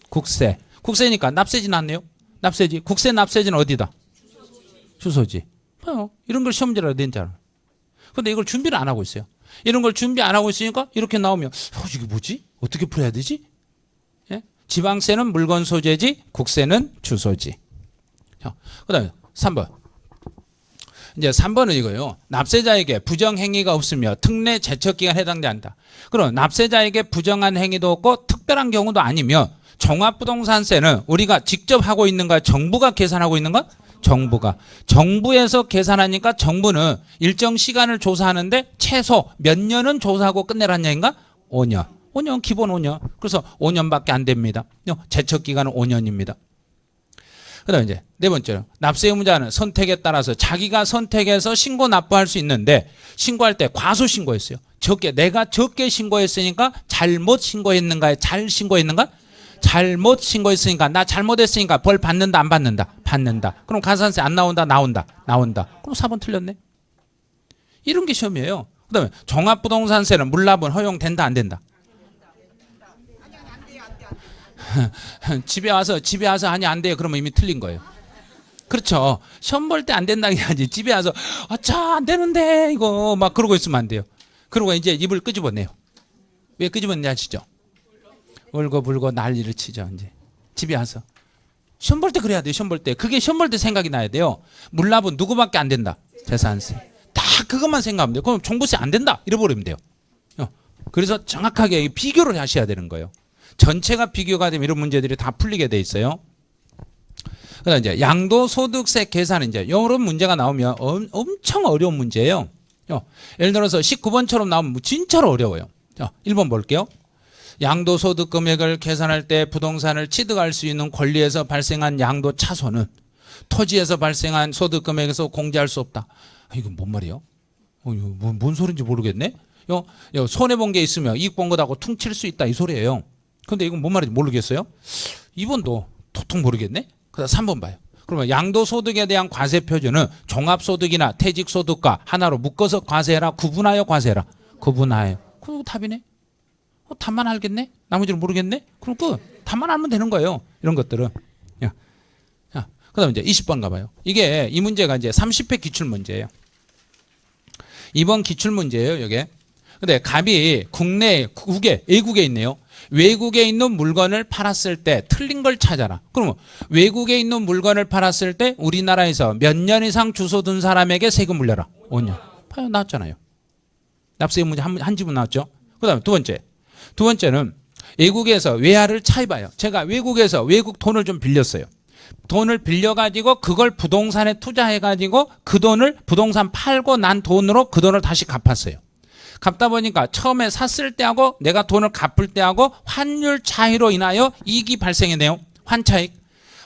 국세. 국세니까 납세지 났네요. 납세지. 국세 납세지는 어디다? 주소지. 이런 걸 시험지라도 낸잖아. 근데 이걸 준비를 안 하고 있어요. 이런 걸 준비 안 하고 있으니까 이렇게 나오면 이게 뭐지? 어떻게 풀어야 되지? 예? 지방세는 물건 소재지, 국세는 주소지. 그 다음에 3번. 이제 3번은 이거예요. 납세자에게 부정행위가 없으며 특례 제척기간 해당되지 않다. 그럼 납세자에게 부정한 행위도 없고 특별한 경우도 아니면 종합부동산세는 우리가 직접 하고 있는가 정부가 계산하고 있는가? 정부가. 정부에서 계산하니까 정부는 일정 시간을 조사하는데 최소 몇 년은 조사하고 끝내라는 얘기인가? 5년. 5년 기본 5년. 그래서 5년밖에 안 됩니다. 제척기간은 5년입니다. 그 다음에 이제 네 번째로 납세 의무자는 선택에 따라서 자기가 선택해서 신고 납부할 수 있는데 신고할 때 과소 신고했어요. 내가 적게 신고했으니까 잘못 신고했는가요? 잘 신고했는가? 잘못 신고했으니까 나 잘못했으니까 벌 받는다 안 받는다? 받는다. 그럼 가산세 안 나온다? 나온다? 나온다. 그럼 4번 틀렸네. 이런 게 시험이에요. 그 다음에 종합부동산세는 물납은 허용된다 안 된다? 집에 와서 아니 안 돼요. 그러면 이미 틀린 거예요. 그렇죠. 시험 볼 때 안 된다는 게 아니지. 집에 와서 아차 안 되는데 이거 막 그러고 있으면 안 돼요. 그러고 이제 입을 끄집어내요. 왜 끄집어내냐 아시죠? 울고 난리를 치죠. 이제 집에 와서 시험 볼 때 그래야 돼요. 시험 볼 때 그게 시험 볼 때 생각이 나야 돼요. 물납은 누구밖에 안 된다. 재산세. 다 그것만 생각하면 돼요. 그럼 종부세 안 된다. 이래버리면 돼요. 그래서 정확하게 비교를 하셔야 되는 거예요. 전체가 비교가 되면 이런 문제들이 다 풀리게 돼 있어요. 그다음 이제 양도소득세 계산 이제 이런 문제가 나오면 엄청 어려운 문제예요. 예를 들어서 19번처럼 나오면 진짜로 어려워요. 1번 볼게요. 양도소득 금액을 계산할 때 부동산을 취득할 수 있는 권리에서 발생한 양도 차손은 토지에서 발생한 소득 금액에서 공제할 수 없다. 이건 뭔 말이에요? 이거 뭔 소리인지 모르겠네. 손해 본 게 있으면 이익 본 거다고 퉁칠 수 있다 이 소리예요. 근데 이건 뭔 말인지 모르겠어요. 2번도 도통 모르겠네. 그다음 3번 봐요. 그러면 양도소득에 대한 과세 표준은 종합소득이나 퇴직소득과 하나로 묶어서 과세해라. 구분하여 과세해라. 구분하여. 그거 답이네. 답만 알겠네. 나머지는 모르겠네. 그럼 답만 알면 되는 거예요. 이런 것들은. 그다음 이제 20번 가봐요. 이게 이 문제가 이제 30회 기출 문제예요. 이번 기출 문제예요. 이게. 근데 갑이 국내 외국에 있네요. 외국에 있는 물건을 팔았을 때 틀린 걸 찾아라. 그러면 외국에 있는 물건을 팔았을 때 우리나라에서 몇 년 이상 주소 둔 사람에게 세금 물려라. 5년. 봐요. 나왔잖아요. 납세 문제 한 지분 나왔죠. 그다음에 두 번째는 외국에서 외화를 차입해요. 제가 외국에서 외국 돈을 좀 빌렸어요. 돈을 빌려가지고 그걸 부동산에 투자해가지고 그 돈을 부동산 팔고 난 돈으로 그 돈을 다시 갚았어요. 갚다 보니까 처음에 샀을 때하고 내가 돈을 갚을 때하고 환율 차이로 인하여 이익이 발생했네요. 환차익.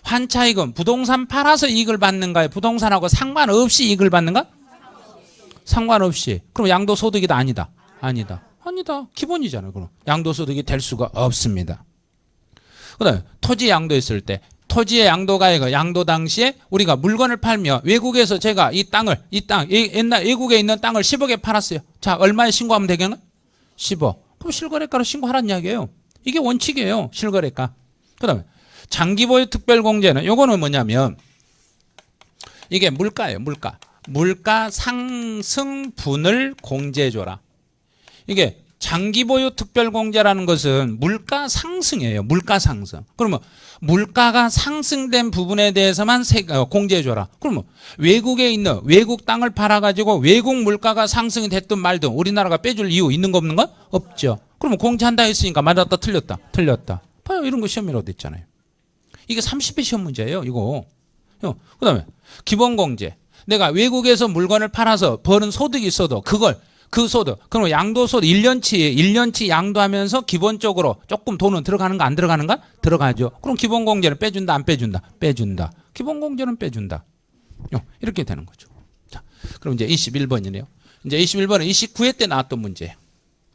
환차익은 부동산 팔아서 이익을 받는가요? 부동산하고 상관없이 이익을 받는가? 상관없이. 그럼 양도소득이다 아니다? 아니다. 기본이잖아요. 그럼 양도소득이 될 수가 없습니다. 그다음에 토지 양도했을 때 토지의 양도가액은 양도 당시에 우리가 물건을 팔면 외국에서 제가 이 땅 옛날 외국에 있는 땅을 10억에 팔았어요. 자, 얼마에 신고하면 되겠나? 10억. 그럼 실거래가로 신고하라는 이야기예요. 이게 원칙이에요. 실거래가. 그다음에 장기보유 특별공제는 요거는 뭐냐면 이게 물가예요. 물가 상승분을 공제해줘라. 이게 장기 보유 특별공제라는 것은 물가 상승이에요. 물가 상승. 그러면 물가가 상승된 부분에 대해서만 공제해 줘라. 그러면 외국에 있는 외국 땅을 팔아 가지고 외국 물가가 상승이 됐든 말든 우리나라가 빼줄 이유 있는 거 없는 거? 없죠. 그러면 공제한다 했으니까 맞았다 틀렸다. 틀렸다. 봐요. 이런 거 시험이라고 됐잖아요. 이게 30회 시험 문제예요. 이거. 그다음에 기본 공제. 내가 외국에서 물건을 팔아서 버는 소득이 있어도 그걸 그 소득, 그럼 양도소득 1년치 양도하면서 기본적으로 조금 돈은 들어가는가 안 들어가는가? 들어가죠. 그럼 기본공제는 빼준다 안 빼준다? 빼준다. 기본공제는 빼준다. 이렇게 되는 거죠. 자, 그럼 이제 21번이네요. 이제 21번은 29회 때 나왔던 문제예요.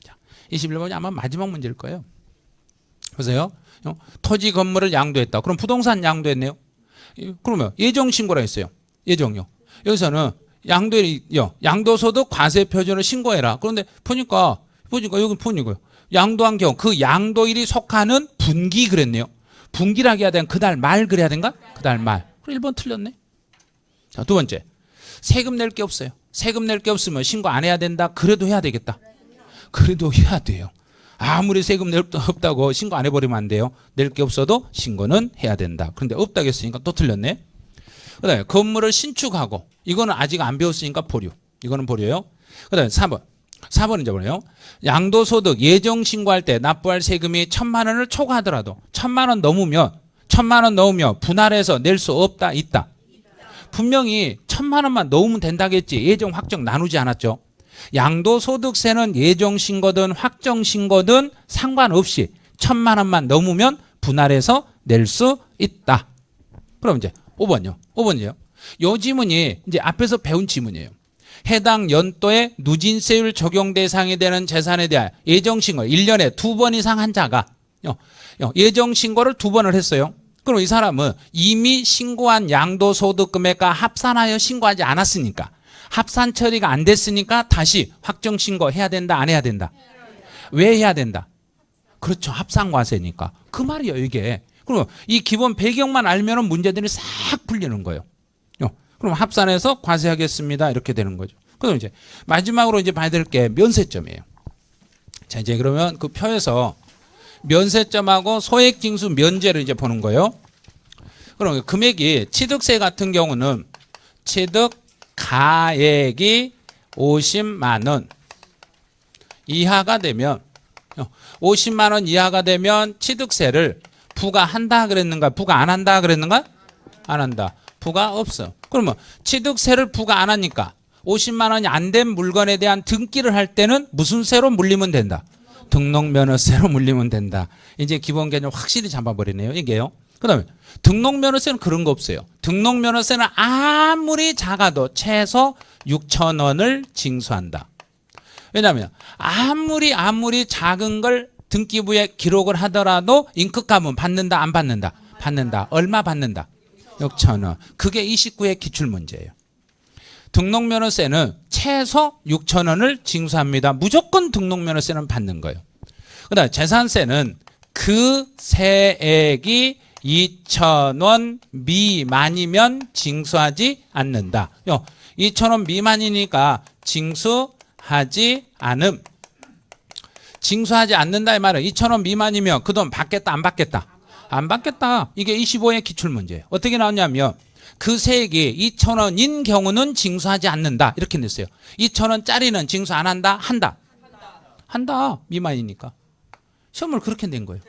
자, 21번이 아마 마지막 문제일 거예요. 보세요. 토지 건물을 양도했다. 그럼 부동산 양도했네요. 그러면 예정신고라 했어요. 예정요. 여기서는 양도소득 과세 표준을 신고해라. 그런데 보니까 여기 보니까요. 양도한 경우 그 양도일이 속하는 분기 그랬네요. 분기라고 해야 되나? 그달 말 그래야 된가? 그달 말. 그럼 1번 틀렸네. 자, 두 번째. 세금 낼 게 없어요. 세금 낼 게 없으면 신고 안 해야 된다. 그래도 해야 되겠다. 그래도 해야 돼요. 아무리 세금 낼 게 없다고 신고 안 해버리면 안 돼요. 낼 게 없어도 신고는 해야 된다. 그런데 없다고 했으니까 또 틀렸네. 그 다음에 건물을 신축하고 이거는 아직 안 배웠으니까 보류. 이거는 보류예요. 그 다음에 4번. 4번은 이제 뭐예요? 양도소득 예정 신고할 때 납부할 세금이 1,000만 원을 초과하더라도 1,000만 원 넘으면 분할해서 낼 수 없다 있다. 분명히 1,000만 원만 넣으면 된다겠지. 예정 확정 나누지 않았죠. 양도소득세는 예정 신고든 확정 신고든 상관없이 1,000만 원만 넘으면 분할해서 낼 수 있다. 그럼 이제 5번요. 5번이요. 요 지문이 이제 앞에서 배운 지문이에요. 해당 연도에 누진세율 적용 대상이 되는 재산에 대한 예정신고 1년에 2번 이상 한 자가 예정신고를 2번을 했어요. 그럼 이 사람은 이미 신고한 양도소득 금액과 합산하여 신고하지 않았으니까 합산 처리가 안 됐으니까 다시 확정신고 해야 된다 안 해야 된다? 왜 해야 된다? 그렇죠. 합산과세니까. 그 말이에요 이게. 그럼 이 기본 배경만 알면은 문제들이 싹 풀리는 거예요. 그럼 합산해서 과세하겠습니다. 이렇게 되는 거죠. 그럼 이제 마지막으로 이제 봐야 될 게 면세점이에요. 자, 이제 그러면 그 표에서 면세점하고 소액징수 면제를 이제 보는 거예요. 그럼 금액이 취득세 같은 경우는 취득 가액이 50만 원 이하가 되면 50만 원 이하가 되면 취득세를 부과한다 그랬는가? 부과 안 한다 그랬는가? 안 한다. 부과 없어. 그러면 취득세를 부과 안 하니까 50만 원이 안 된 물건에 대한 등기를 할 때는 무슨 세로 물리면 된다? 등록면허세로 물리면 된다. 이제 기본 개념 확실히 잡아버리네요. 이게요. 그 다음에 등록면허세는 그런 거 없어요. 등록면허세는 아무리 작아도 최소 6천 원을 징수한다. 왜냐하면 아무리 작은 걸 등기부에 기록을 하더라도 인크값은 받는다 안 받는다? 받는다. 얼마 받는다? 6천 원. 그게 29의 기출문제예요. 등록면허세는 최소 6천 원을 징수합니다. 무조건 등록면허세는 받는 거예요. 그다음에 재산세는 그 세액이 2천 원 미만이면 징수하지 않는다. 2천 원 미만이니까 징수하지 않음. 징수하지 않는다 이 말은 2천 원 미만이면 그 돈 받겠다 안 받겠다? 안 받겠다. 이게 25의 기출문제예요. 어떻게 나왔냐면 그 세액이 2천 원인 경우는 징수하지 않는다. 이렇게 냈어요. 2천 원짜리는 징수 안 한다? 한다. 한다. 미만이니까. 시험을 그렇게 낸 거예요.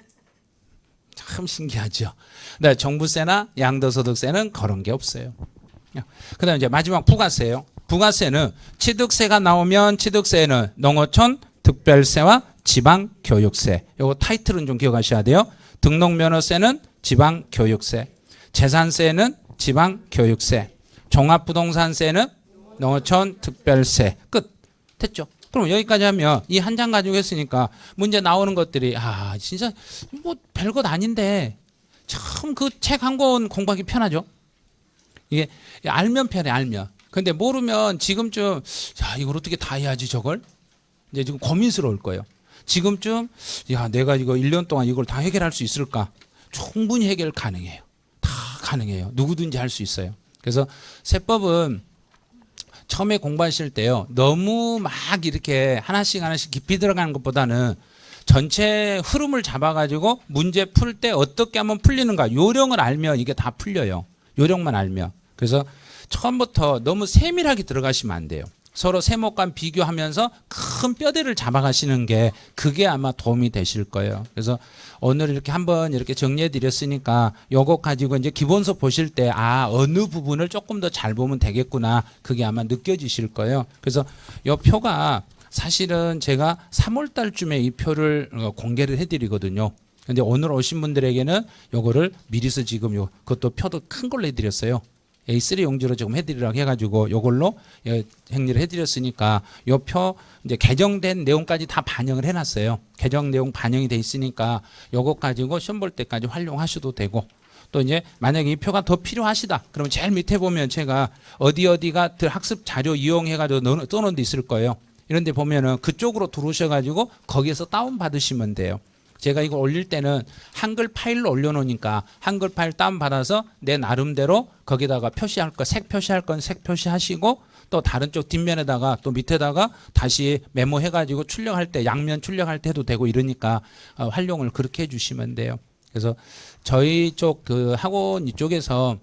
참 신기하죠. 네, 종부세나 양도소득세는 그런 게 없어요. 그 다음에 이제 마지막 부가세예요. 부가세는 취득세가 나오면 취득세는 농어촌 특별세와 지방교육세. 요거 타이틀은 좀 기억하셔야 돼요. 등록면허세는 지방교육세, 재산세는 지방교육세, 종합부동산세는 농어촌 특별세. 끝. 됐죠? 그럼 여기까지 하면 이 한 장 가지고 했으니까 문제 나오는 것들이 진짜 뭐 별것 아닌데 참 그 책 한 권 공부하기 편하죠? 이게 알면 편해 알면. 근데 모르면 지금쯤 이걸 어떻게 다 해야지 저걸? 이제 지금 고민스러울 거예요. 지금쯤 내가 이거 1년 동안 이걸 다 해결할 수 있을까? 충분히 해결 가능해요. 다 가능해요. 누구든지 할 수 있어요. 그래서 세법은 처음에 공부하실 때요. 너무 막 이렇게 하나씩 하나씩 깊이 들어가는 것보다는 전체 흐름을 잡아가지고 문제 풀 때 어떻게 하면 풀리는가 요령을 알면 이게 다 풀려요. 요령만 알면. 그래서 처음부터 너무 세밀하게 들어가시면 안 돼요. 서로 세목간 비교하면서 큰 뼈대를 잡아가시는 게 그게 아마 도움이 되실 거예요. 그래서 오늘 이렇게 한번 이렇게 정리해 드렸으니까 요거 가지고 이제 기본서 보실 때 어느 부분을 조금 더 잘 보면 되겠구나. 그게 아마 느껴지실 거예요. 그래서 요 표가 사실은 제가 3월 달쯤에 이 표를 공개를 해 드리거든요. 근데 오늘 오신 분들에게는 요거를 미리서 지금 그것도 표도 큰 걸로 해 드렸어요. A3 용지로 지금 해드리라고 해가지고 요걸로 행리를 해드렸으니까 요 표 이제 개정된 내용까지 다 반영을 해놨어요. 개정 내용 반영이 돼 있으니까 요거 가지고 시험 볼 때까지 활용하셔도 되고 또 이제 만약에 이 표가 더 필요하시다 그러면 제일 밑에 보면 제가 어디가 학습 자료 이용해가지고 떠놓은 데 있을 거예요. 이런 데 보면은 그쪽으로 들어오셔가지고 거기에서 다운 받으시면 돼요. 제가 이거 올릴 때는 한글 파일로 올려놓으니까 한글 파일 다운받아서 내 나름대로 거기다가 표시할 거, 색 표시할 건 색 표시하시고 또 다른 쪽 뒷면에다가 또 밑에다가 다시 메모해가지고 출력할 때 양면 출력할 때 해도 되고 이러니까 활용을 그렇게 해주시면 돼요. 그래서 저희 쪽 그 학원 이쪽에서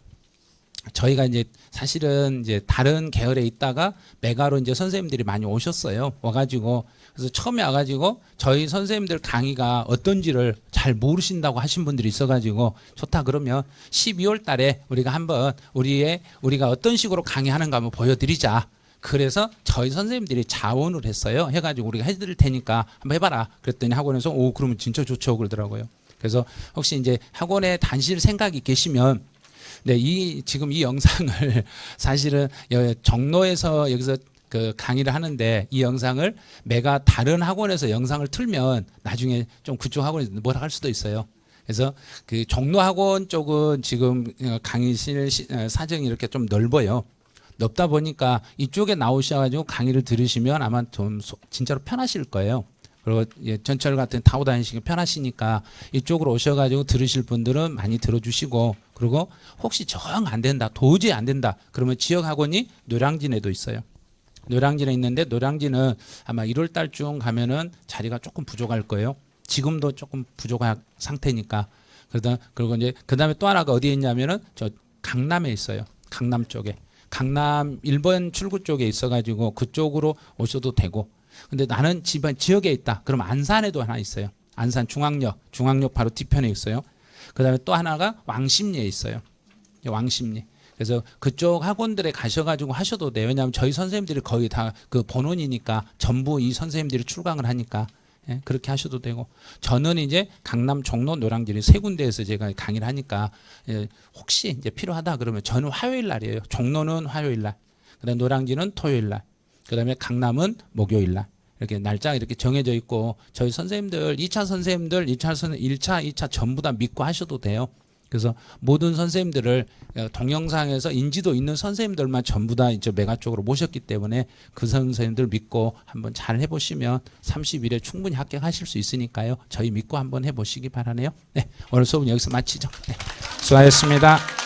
저희가 이제 사실은 이제 다른 계열에 있다가 메가로 이제 선생님들이 많이 오셨어요. 와가지고 그래서 처음에 와가지고 저희 선생님들 강의가 어떤지를 잘 모르신다고 하신 분들이 있어가지고 좋다 그러면 12월 달에 우리가 한번 우리가 어떤 식으로 강의하는가 한번 보여드리자. 그래서 저희 선생님들이 자원을 했어요. 해가지고 우리가 해드릴 테니까 한번 해봐라. 그랬더니 학원에서 그러면 진짜 좋죠 그러더라고요. 그래서 혹시 이제 학원에 다니실 생각이 계시면 네, 지금 이 영상을 사실은 정로에서 여기서 그 강의를 하는데 이 영상을 내가 다른 학원에서 영상을 틀면 나중에 좀 그쪽 학원에서 뭐라 할 수도 있어요. 그래서 그 종로 학원 쪽은 지금 강의실 사정이 이렇게 좀 넓어요. 넓다 보니까 이쪽에 나오셔가지고 강의를 들으시면 아마 좀 진짜로 편하실 거예요. 그리고 전철 같은 타고 다니시기 편하시니까 이쪽으로 오셔가지고 들으실 분들은 많이 들어주시고 그리고 혹시 정 안 된다 도저히 안 된다 그러면 지역 학원이 노량진에도 있어요. 노량진에 있는데 노량진은 아마 1월 달쯤 가면은 자리가 조금 부족할 거예요. 지금도 조금 부족한 상태니까. 그리고 이제 그다음에 또 하나가 어디에 있냐면은 저 강남에 있어요. 강남 쪽에. 강남 1번 출구 쪽에 있어가지고 그쪽으로 오셔도 되고. 근데 나는 집안 지역에 있다. 그럼 안산에도 하나 있어요. 안산 중앙역 바로 뒤편에 있어요. 그다음에 또 하나가 왕십리에 있어요. 왕십리. 그래서 그쪽 학원들에 가셔가지고 하셔도 돼요. 왜냐하면 저희 선생님들이 거의 다 그 본원이니까 전부 이 선생님들이 출강을 하니까 그렇게 하셔도 되고 저는 이제 강남, 종로, 노량진 세 군데에서 제가 강의를 하니까 혹시 이제 필요하다 그러면 저는 화요일 날이에요. 종로는 화요일 날, 그다음에 노량진은 토요일 날, 그다음에 강남은 목요일 날. 이렇게 날짜가 이렇게 정해져 있고 저희 선생님들 2차 선생님들 1차 2차 전부 다 믿고 하셔도 돼요. 그래서 모든 선생님들을 동영상에서 인지도 있는 선생님들만 전부 다 이제 메가 쪽으로 모셨기 때문에 그 선생님들 믿고 한번 잘 해보시면 30일에 충분히 합격하실 수 있으니까요. 저희 믿고 한번 해보시기 바라네요. 네, 오늘 수업은 여기서 마치죠. 네, 수고하셨습니다.